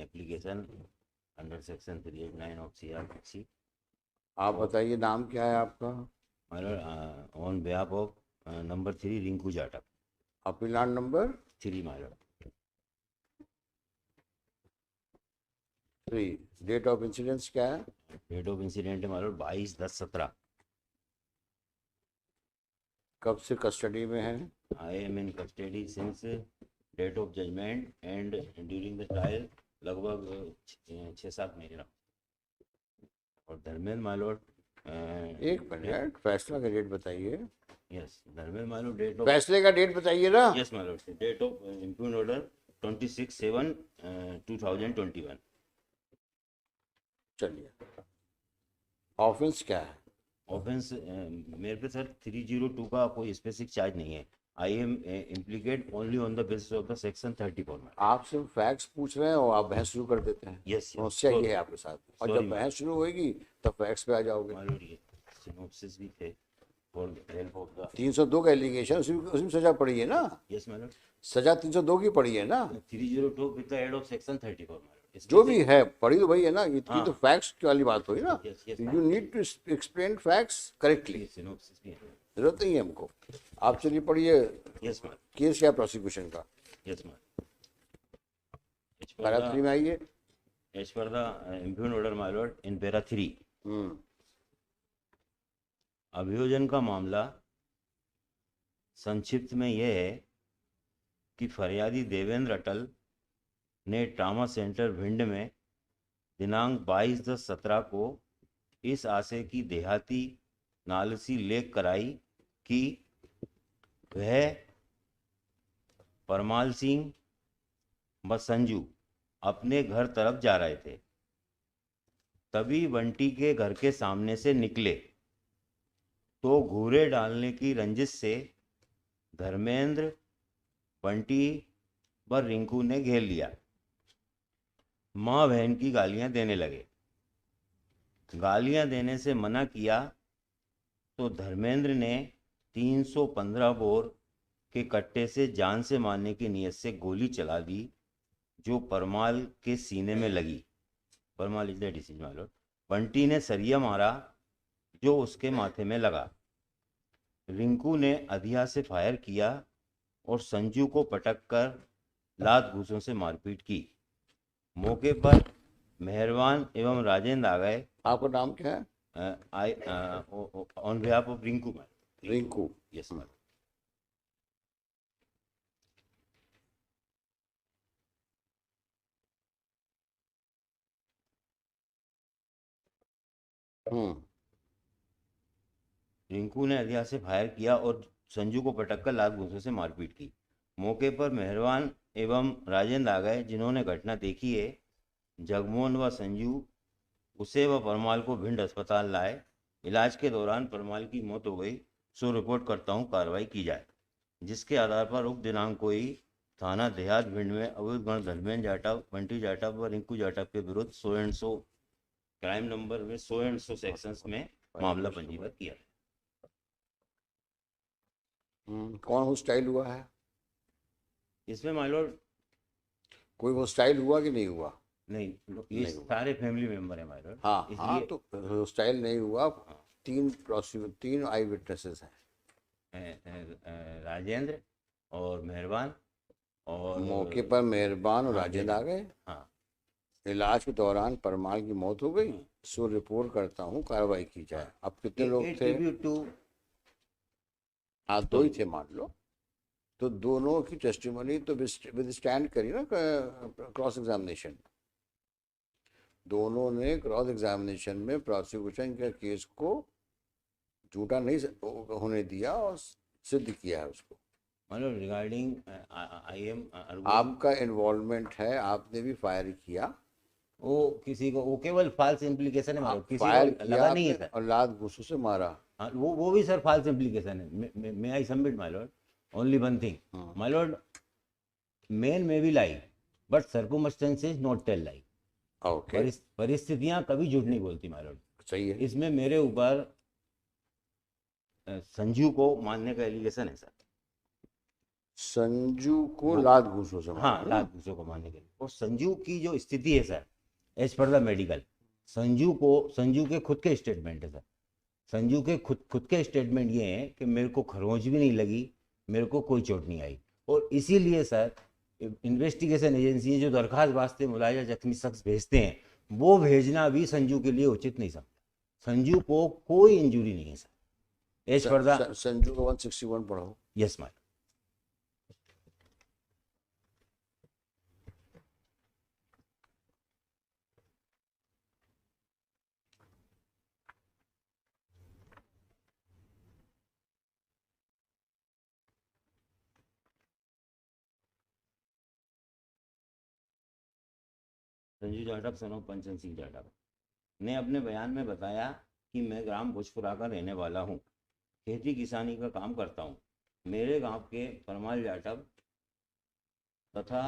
Application under section 389 of CRPC। आप बताइए नाम क्या है आपका? My lord on behalf of number 3 Rinku Jatav. Appeal number 3 my lord. 3। Date of incidence क्या है? डेट ऑफ इंसिडेंट है माइलर 22/10/17। कब से कस्टडी में है? I am in custody since date of judgment and during the trial लगभग 6-7 महीने रहा। और धर्मेंद्र माइलर एक मिनट, फैसला का डेट बताइए। Yes Dharmendra my lord date of फैसले का डेट बताइए ना। Yes my lord date of impugned order 26/7/2021। चलिए, ऑफेंस क्या है? ऑफेंस मेरे पे सर 302 का कोई स्पेसिफिक चार्ज नहीं है। I M implicate only on the basis of the section 34 में। आप सिर्फ फैक्ट्स पूछ रहे हैं और आप बहस शुरू कर देते हैं। यस समस्या ये है आपके साथ, और जब बहस शुरू होगी तब फैक्ट्स पे आ जाओगे। माइलर ये सिनॉप्सिस भी थे फॉर हेल्प ऑफ द 302 का एलिगेशन, उसमें सजा पड़ी है ना। यस माइलर सजा 302 की पड़ी है ना। 302 with the aid of section 34 my lord. जो भी है पड़ी तो वही है ना। ये तो फैक्ट्स वाली बात हुई ना। Yes yes you need to explain facts correctly. Synopsis भी है। जरूरत नहीं है हमको। आप चलिए पढ़िए। Yes my lord. केस क्या प्रोसिक्यूशन का? Yes my lord. पैरा 3 में आइए। एज पर the impugned order my lord in para 3 अभियोजन का मामला संक्षिप्त में यह है कि फरियादी देवेंद्र अटल ने ट्रामा सेंटर भिंड में दिनांक 22/10/17 को इस आशय की देहाती नालिसी लेख कराई कि वह परमाल सिंह व संजू अपने घर तरफ जा रहे थे। तभी बंटी के घर के सामने से निकले तो घूरे डालने की रंजिश से धर्मेंद्र, बंटी व रिंकू ने घेर लिया। माँ बहन की गालियां देने लगे। गालियां देने से मना किया तो धर्मेंद्र ने 315 बोर के कट्टे से जान से मारने की नीयत से गोली चला दी जो परमाल के सीने में लगी। Parmal is the disease Mylar. Bunty ने सरिया मारा जो उसके माथे में लगा। रिंकू ने अधिया से फायर किया और संजू को पटक कर लात घूंसों से मारपीट की। मौके पर मेहरबान एवं राजेंद्र आ गए। आपका नाम क्या है? I on behalf of Rinku. Rinku. Yes ma'am. Rinku ने अधिया से फायर किया और संजू को पटककर लात घूंसों से मारपीट की। मौके पर मेहरबान एवं राजेंद्र आ गए जिन्होंने घटना देखी है। जगमोहन व संजू उसे व परमाल को भिंड अस्पताल लाए। इलाज के दौरान परमाल की मौत हो गई, सो रिपोर्ट करता हूँ कार्रवाई की जाए। जिसके आधार पर उक्त दिनांक को ही थाना देहात भिंड में अवैध गण धर्मेंद्र जाटव, बंटी जाटव व रिंकू जाटव के विरुद्ध 100 क्राइम नंबर में 100 सेक्शंस में मामला पंजीबद्ध किया। कौन हॉस्टाइल हुआ है? इसमें माय लॉर्ड कोई हॉस्टाइल हुआ कि नहीं हुआ? नहीं, ये सारे फैमिली मेंबर है माय लॉर्ड। हाँ हाँ, तो हॉस्टाइल नहीं हुआ। हाँ। 3 आई विटनेसेस हैं। राजेंद्र और मेहरबान और मौके पर मेहरबान और राजेंद्र आ गए। हाँ। इलाज के दौरान परमाल की मौत हो गई, सो रिपोर्ट करता हूँ कार्रवाई की जाए। अब कितने लोग थे? हाँ, 2 ही थे मान लो। तो दोनों की टेस्टिमनी तो विद स्टैंड करी ना, क्रॉस एग्जामिनेशन। दोनों ने क्रॉस एग्जामिनेशन में प्रोसिक्यूशन के केस को झूठा नहीं होने दिया और सिद्ध किया है उसको। मतलब रिगार्डिंग आई एम आपका इन्वॉल्वमेंट है, आपने भी फायर किया। वो किसी को, वो केवल फाल्स इम्प्लीकेशन है मालूम, किसी फायर को लगा नहीं है सर। और लात घूंसों से मारा। हाँ, वो भी सर फाल्स इम्प्लीकेशन है। May I submit my lord only one thing my lord, men में भी lie but circumstances not tell lie. Okay, परिस्थितियां कभी झूठ नहीं बोलती माय लॉर्ड। सही है। इसमें मेरे ऊपर संजू को मारने का एलिगेशन है सर। संजू को वो- लात घूंसों से मारा हाँ, है ना? लात घूंसों को मारने के लिए। और संजू की जो स्थिति है सर, एज पर द मेडिकल, संजू के खुद के स्टेटमेंट है सर। संजू के खुद के स्टेटमेंट ये हैं कि मेरे को खरोंच भी नहीं लगी, मेरे को कोई चोट नहीं आई। और इसीलिए सर इन्वेस्टिगेशन एजेंसी जो दरखास्त वास्ते मुलाजा जख्मी शख्स भेजते हैं, वो भेजना भी संजू के लिए उचित नहीं समझा। संजू को कोई इंजरी नहीं है सर, एज पर द। संजू का 161 पढ़ो। Yes ma'am. Sanju Jatav son of Panchan Singh Jatav ने अपने बयान में बताया कि मैं ग्राम भोजपुरा का रहने वाला हूँ, खेती किसानी का काम करता हूँ। मेरे गांव के परमाल जाटव तथा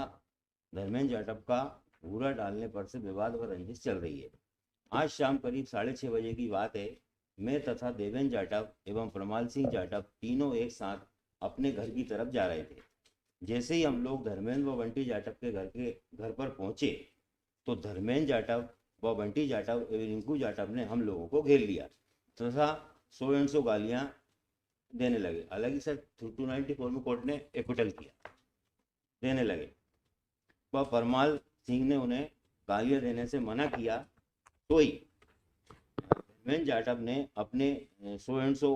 धर्मेंद्र जाटव का भूरा डालने पर से विवाद व रंजिश चल रही है। आज शाम करीब 6:30 बजे की बात है। मैं तथा देवेंद्र जाटव एवं परमाल सिंह जाटव तीनों एक साथ अपने घर की तरफ जा रहे थे। जैसे ही हम लोग धर्मेंद्र व बंटी जाटव के घर पर पहुंचे, तो धर्मेंद्र जाटव व बंटी जाटव एवं रिंकू जाटव ने हम लोगों को घेर लिया तथा 100 गालियां देने लगे। हालांकि सर 294 में कोर्ट ने एक्विटल किया, देने लगे। वह परमाल सिंह ने उन्हें गालियां देने से मना किया, तो ही धर्मेंद्र जाटव ने अपने 100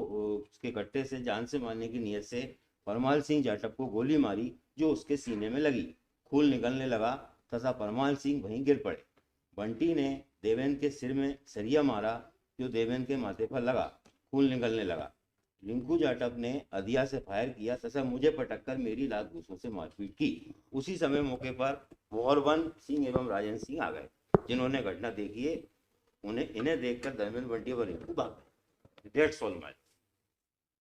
के कट्टे से जान से मारने की नीयत से परमाल सिंह जाटव को गोली मारी, जो उसके सीने में लगी। खून निकलने लगा तथा परमाल सिंह वहीं गिर पड़े। बंटी ने देवेंद्र के सिर में सरिया मारा, जो देवेंद्र के माथे पर लगा, खून निकलने लगा। रिंकू जाटव ने अधिया से फायर किया तथा मुझे पटककर मेरी लात घूंसों से मारपीट की। उसी समय मौके पर मोहरवन सिंह एवं राजन सिंह आ गए, जिन्होंने घटना देखी है। इन्हें देखकर धर्मेंद्र, बंटी और रिंकू भाग गए। That's all, my.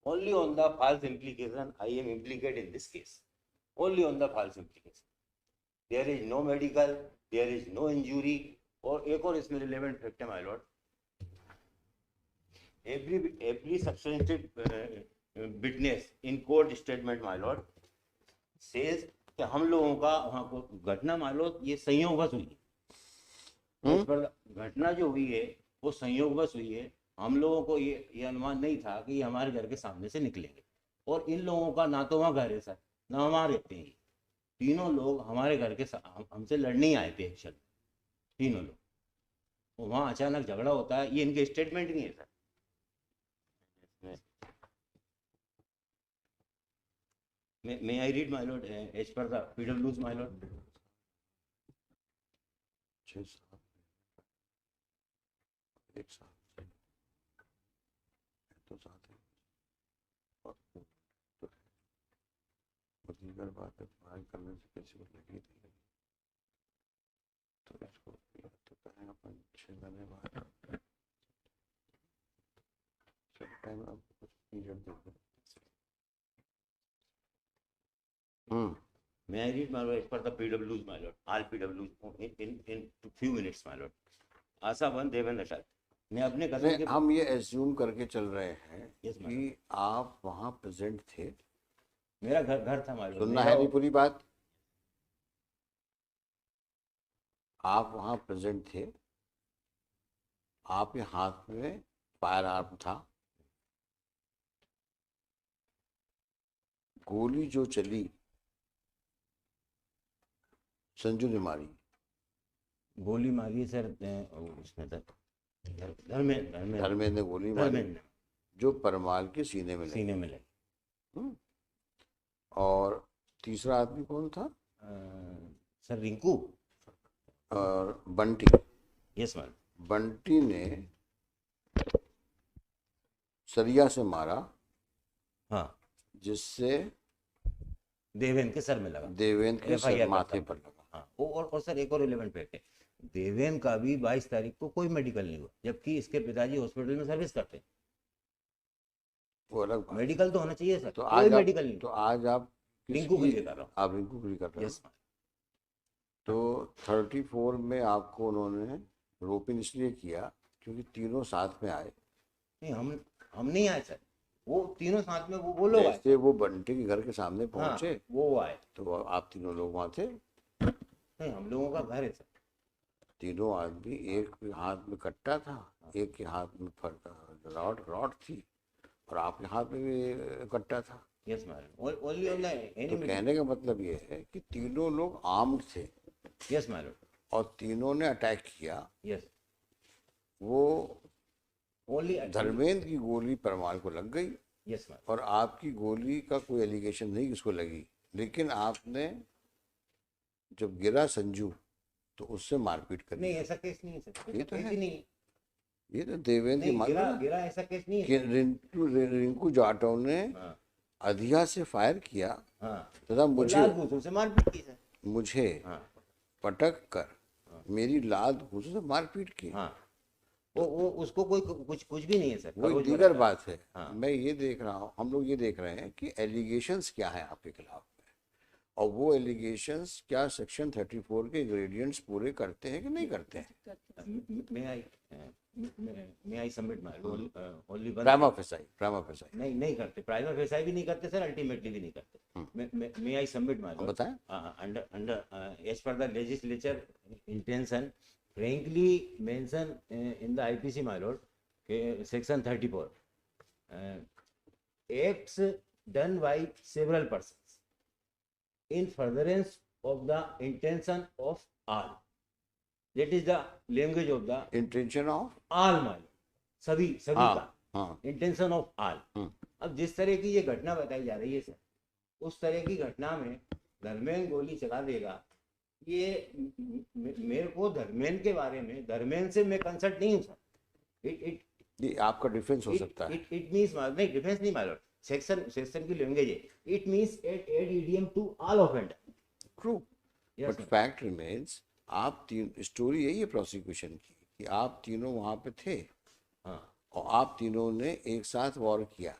Only on the false implication I am implicated in this case. Only on the false implication. There is no medical, there is no injury. और एक और इसमें रिलेवेंट फैक्ट है my Lord, every substantive witness in court statement my Lord says कि हम लोगों का वहाँ को घटना मान लो ये संयोगवश हुई है। इस पर घटना जो हुई है वो संयोगवश हुई है। हम लोगों को ये अनुमान नहीं था कि ये हमारे घर के सामने से निकलेंगे। और इन लोगों का ना तो वहाँ घर है सर, ना वहाँ रहते हैं। तीनों लोग हमारे घर के हमसे लड़ने ही आए थे एक्चुअली, तीनों लोग। तो वहाँ अचानक झगड़ा होता है, ये इनके स्टेटमेंट नहीं है sir. May I read, my lord, as per the PW's, my lord? 6-7 एक साथ तो साथ है और तो दीगर बात है, पढ़ाई करने से किसी को लगी नहीं लगी तो इसको तो कहें अपन 6 महीने बाद सब टाइम आप कुछ पीरियड देखो। May I read, my lord, as per the PW's, my lord? All PW's in few minutes, my lord. आशा बंद देवेंद्र अटल ने अपने कदम के हम ये एज्यूम करके चल रहे हैं Yes, ma'am. कि आप वहाँ प्रेजेंट थे। मेरा घर था, my lord। सुनना है नहीं पूरी बात? आप वहाँ प्रेजेंट थे, आपके हाथ में फायर आर्म था, गोली जो चली संजू ने मारी। गोली मारी सर उसने धर्मेंद्र ने गोली मारी जो परमाल के सीने में लगी। और तीसरा आदमी कौन था? सर रिंकू और बंटी। Yes ma'am. बंटी ने सरिया से मारा, हाँ, जिससे देवेंद्र के सर में लगा, देवेंद्र के सर माथे पर लगा। हाँ, और सर एक और रिलेवेंट फैक्ट है, देवेंद्र का भी 22 तारीख को कोई मेडिकल नहीं हुआ, जबकि इसके पिताजी हॉस्पिटल में सर्विस करते हैं। वो अलग मेडिकल तो होना चाहिए सर, तो कोई मेडिकल नहीं। तो आज आप रिंकू के लिए कर रहा हूँ। आप रिंकू के लिए कर रहे यस हो। तो 34 में आपको उन्होंने रोपिन इसलिए किया क्योंकि तीनों साथ में आए। नहीं, हम नहीं आए सर, वो तीनों साथ में वो लोग आए। जैसे वो बंटी के घर के सामने हाँ, पहुंचे वो आए। तो आप तीनों लोग वहां थे। नहीं, हम लोगों का घर है सर। तीनों आदमी, एक के हाथ में कट्टा था, एक के हाथ में रॉड रॉड थी, और आपके हाथ में भी कट्टा था। Yes madam, only on the तो एनिमी। कहने का मतलब ये है कि तीनों लोग आर्म्ड थे यस मैडम। और तीनों ने अटैक किया। यस, वो ओनली। धर्मेंद्र की गोली परमार को लग गई यस मैडम। और आपकी गोली का कोई एलिगेशन नहीं किसको लगी, लेकिन आपने जब गिरा संजू तो उससे मारपीट करी। नहीं, ऐसा केस नहीं है सर, ये ऐसा तो केस है, ही नहीं है। ये तो देवेंद्र की नहीं, मान गिरा लो गिरा ऐसा केस नहीं कि है सर। रिंकू जाटव ने हाँ। अधिया से फायर किया हाँ, तथा और मुझे लाल घूंसों से मारपीट की सर। मुझे हाँ। पटक कर मेरी लात घूंसों से मारपीट की। हाँ, वो उसको कोई कुछ कुछ भी नहीं है सर, वो एक खरोच दीगर भरा। बात है। हाँ। मैं ये देख रहा हूँ, हम लोग ये देख रहे हैं कि एलिगेशंस क्या है आपके खिलाफ में, और वो एलिगेशंस क्या सेक्शन 34 के इंग्रेडिएंट्स पूरे करते हैं कि नहीं करते हैं। May I submit my lord only one. Prima facie, नहीं करते, प्राइमा फेसाई भी नहीं करते सर, अल्टीमेटली भी नहीं करते। May I submit my role. बताएं। अंडर एज पर the legislature intention frankly mention in the IPC, my lord, section 34, acts done by several persons in furtherance of the intention of all. That is the language of the intention of all, my lord, सभी सभी हाँ का हाँ intention of all. अब जिस तरह की ये घटना बताई जा रही है सर, उस तरह की घटना में धर्मेंद्र गोली चला देगा, ये मेरे को धर्मेंद्र के बारे में, धर्मेंद्र से मैं कंसल्ट नहीं हूँ सर। इट ये आपका डिफेंस हो सकता है। इट मींस, नहीं डिफेंस नहीं माय लॉर्ड, सेक्शन की लैंग्वेज है। It means aid idem to all offender. True, but fact remains, आप तीन, स्टोरी यही है प्रोसिक्यूशन की कि आप तीनों वहां पे थे। हाँ। और आप तीनों ने एक साथ वॉर किया,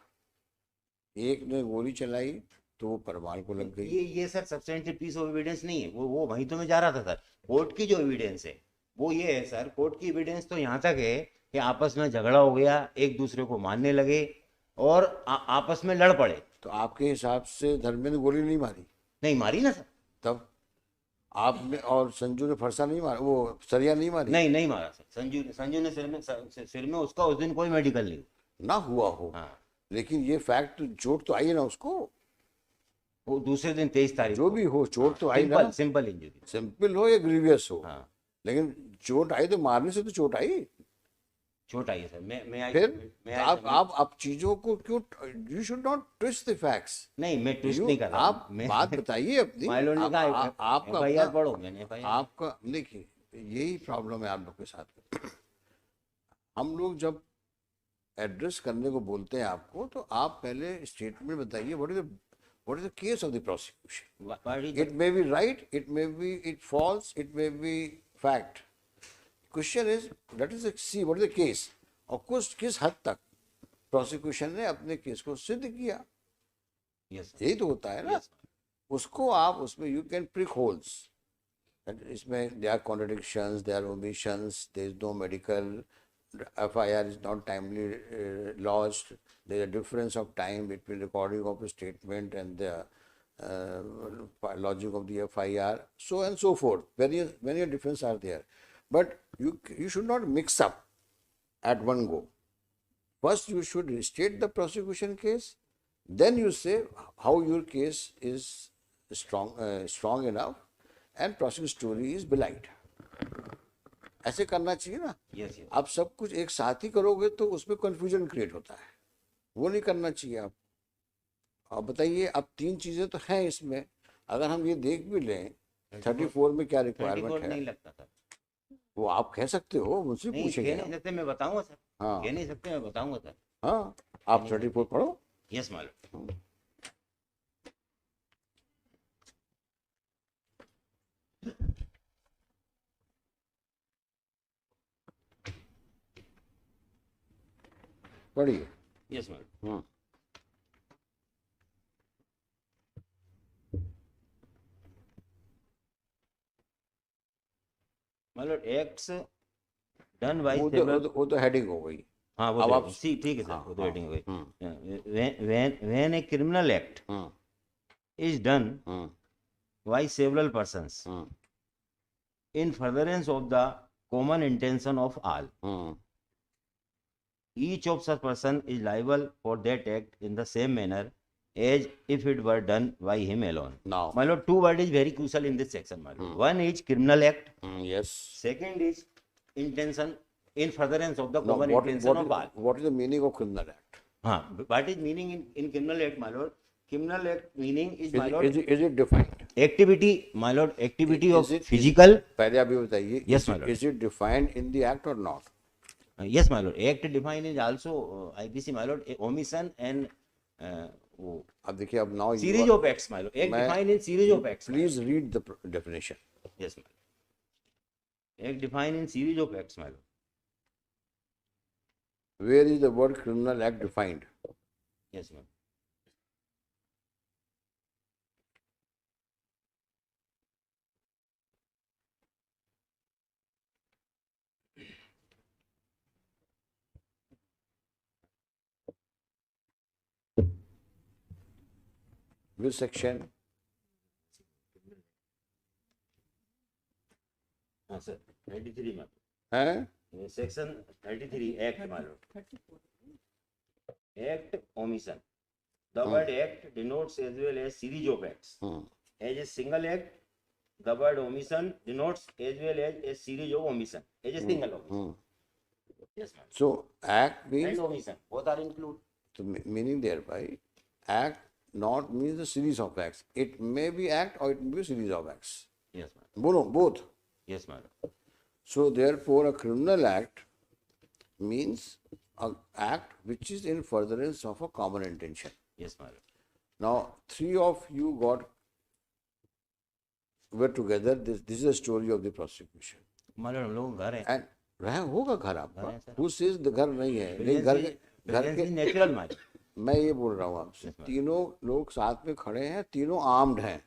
एक ने गोली चलाई तो वो परमार को लग गई। ये sir substantive piece of evidence नहीं है। वो वहीं तो मैं जा रहा था सर। कोर्ट की जो एविडेंस है वो ये है सर, कोर्ट की एविडेंस तो यहाँ तक है कि आपस में झगड़ा हो गया, एक दूसरे को मारने लगे और आपस में लड़ पड़े। तो आपके हिसाब से धर्मेंद्र गोली नहीं मारी? नहीं मारी ना सर। तब आपने और संजू ने फरसा नहीं मारा, वो सरिया नहीं मारी? नहीं, नहीं मारा सर। संजू ने सिर में उसका उस दिन कोई मेडिकल नहीं ना हुआ हो। हाँ। लेकिन ये फैक्ट, चोट तो आई है ना उसको, वो दूसरे दिन 23 तारीख जो भी हो चोट तो आई ना। सिंपल इंजरी, सिंपल हो या ग्रीवियस हो। हाँ। लेकिन चोट आई तो मारने से तो चोट आई। चोट आई है सर। मैं फिर आप चीजों को क्यों, you should not twist the facts. नहीं, मैं ट्विस्ट नहीं कर रहा। आप बात बताइए अपनी। आपका एफआईआर पढ़ो, मैंने एफआईआर आपका देखिए, यही प्रॉब्लम है आप लोग के साथ। हम लोग जब एड्रेस करने को बोलते हैं आपको, तो आप पहले स्टेटमेंट बताइए, what is the case of the prosecution. It may be right, it may be it false, it may be fact. Question is, let us see what is the case. Of course, किस हद तक prosecution ने अपने case को सिद्ध किया, यही तो होता है ना। उसको आप उसमें you can prick holes. इसमें there are contradictions, there are omissions, there is no medical, FIR is not timely lodged, there is a difference of time between recording of a statement and the lodging of the FIR, so and so forth. Many differences are there. But you should not mix up at one go. First, you should state the prosecution case, then you say how your case is strong enough and prosecution story is belied. ऐसे करना चाहिए ना। आप सब कुछ एक साथ ही करोगे तो उसमें कंफ्यूजन क्रिएट होता है, वो नहीं करना चाहिए। आप बताइए, अब तीन चीजें तो हैं इसमें, अगर हम ये देख भी लें 34 में क्या रिक्वायरमेंट है, नहीं लगता था, वो आप कह सकते हो, मुझसे पूछेंगे। नहीं सकते, मैं बताऊंगा सर। हाँ, कह नहीं सकते, मैं बताऊंगा सर। हाँ, आप 34 पढ़ो। यस मालूम। पढ़िए। Yes ma'am. मतलब एक्ट्स डन बाय वो तो हेडिंग हो गई। हाँ वो अब तो आप सी ठीक है सर, हाँ वो तो हाँ हेडिंग हो गई। when a criminal act is done by several persons in furtherance of the common intention of all, each of such person is liable for that act in the same manner as if it were done by him alone. Now, My lord, two words is very crucial in this section, my lord. One is criminal act, yes. second is intention in furtherance of the Now, common intention of all. what is the meaning of criminal act? What is meaning in criminal act, my lord? Criminal act meaning is, my lord, Is it defined? activity, my lord, activity of Is physical. पहले आप ये बताइए, Yes, my lord. is it defined in the act or not? Yes, my lord. Act defined is also IPC, my lord, a omission and वो अब देखिए, अब now series of acts, my lord. Act मैं- defined in series of acts. my lord. please read the definition. Yes, my lord. Act defined in series of acts, my lord. Where is the word criminal act defined? Yes, ma'am. Which section? हाँ sir, 33 में हैं? Section 33 act, my lord. Act omission. The word act denotes as well as series of acts. As a single act, the word omission denotes as well as a series of omission. As a single omission. Yes, ma'am. So act means, And omission, both are included. so meaning thereby, act not means the series of acts. It may be act or it may be a series of acts. Yes, ma'am. Both. Yes, madam. So therefore, a criminal act means an act which is in furtherance of a common intention. Yes, madam. Now, three of you were together. This is the story of the prosecution. madam, हम लोग घर हैं. And रहा होगा घर आपका. है, sir. Who says the घर नहीं है? नहीं, घर के नेचुरल madam. मैं ये बोल रहा हूँ आपसे, तीनों लोग साथ में खड़े हैं, तीनों आर्म्ड हैं.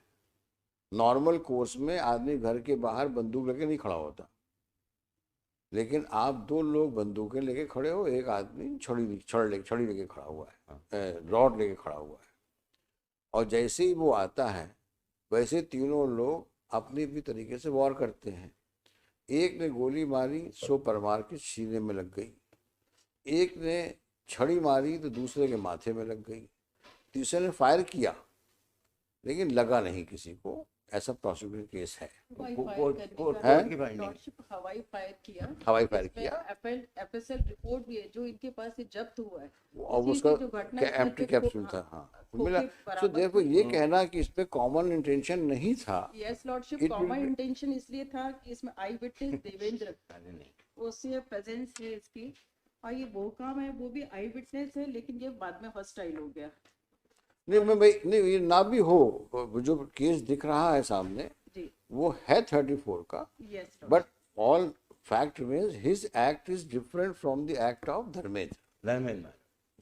नॉर्मल कोर्स में आदमी घर के बाहर बंदूक लेके नहीं खड़ा होता, लेकिन आप दो लोग बंदूकें लेके खड़े हो, एक आदमी छड़ी लेके खड़ा हुआ है, रॉड लेके खड़ा हुआ है. और जैसे ही वो आता है, वैसे तीनों लोग अपनी भी तरीके से वार करते हैं. एक ने गोली मारी, 100 परमार के सीने में लग गई. एक ने छड़ी मारी तो दूसरे के माथे में लग गई. तीसरे ने फायर किया लेकिन लगा नहीं किसी को. ऐसा प्रोसिक्यूशन केस है. हवाई फायर किया. हवाई फायर किया. एफएसएल रिपोर्ट भी है जो इनके पास से जब्त हुआ है. और उसका एम्प्टी कैप्सूल था. हाँ, मिला. सो देखो, ये कहना कि इसमें कॉमन इंटेंशन नहीं था. यस लॉर्डशिप, कॉमन इंटेंशन इसलिए था कि इसमें आई विटनेस देवेंद्र उससे प्रेजेंस है इसकी, और ये वो काम है, वो भी आई विटनेस है, लेकिन ये बाद में हॉस्टाइल हो गया. नहीं, मैं भाई नहीं, ये ना भी हो, जो केस दिख रहा है सामने जी, वो है 34 का. Yes but all fact means his act is different from the act of Dharmendra. Dharmendra,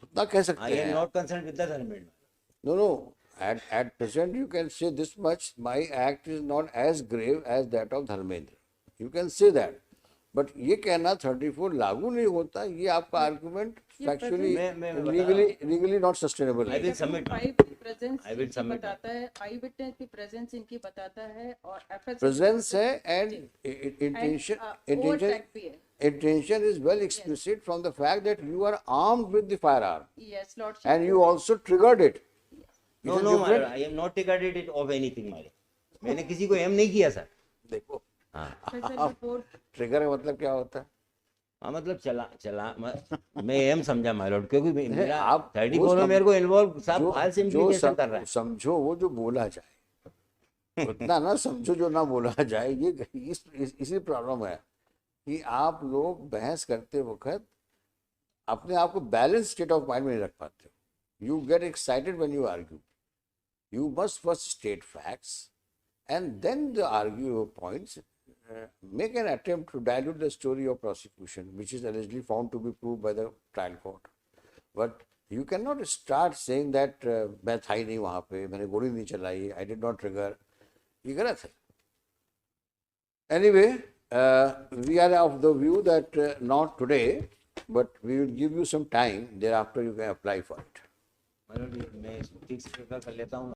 उतना कह I सकते am हैं. not concerned with the Dharmendra. No. At present you can say this much: my act is not as grave as that of Dharmendra. You can say that. But ये कहना 34 लागू नहीं होता, ये आपका argument factually legally not sustainable है. I will submit. Presence I will submit. बताता है, आई विटनेस की प्रेजेंस इनकी बताता है, और एफएसएल प्रेजेंस है and intention is well explicit from the fact that you are armed with the firearm yes lordship, and you also triggered it. It No, is no, different. I am not triggered it of anything, my lord. मैंने किसी को M नहीं किया sir. देखो, हाँ FSL report trigger का मतलब क्या होता है? हाँ, मतलब मैं एम समझा माय लॉर्ड, क्योंकि मेरा आप 34 में मेरे को इन्वॉल्व साहब फाइल से इम्प्लीकेशन कर रहा है. समझो वो जो बोला जाए उतना ना समझो जो ना बोला जाए. ये इसी प्रॉब्लम है कि आप लोग बहस करते वक्त अपने आप को बैलेंस स्टेट ऑफ माइंड में नहीं रख पाते हो. You get excited when you argue. You must first state facts and then the argue your points. Make an attempt to dilute the story of prosecution, which is allegedly found to be proved by the trial court. But you cannot start saying that मैं था ही नहीं वहाँ पे, मैंने गोली नहीं चलाई, I did not trigger. ये गलत है. Anyway, we are of the view that not today but we will give you some time. Thereafter, you can apply for it. मतलब मैं इसको ठीक से प्रिपेयर कर लेता हूँ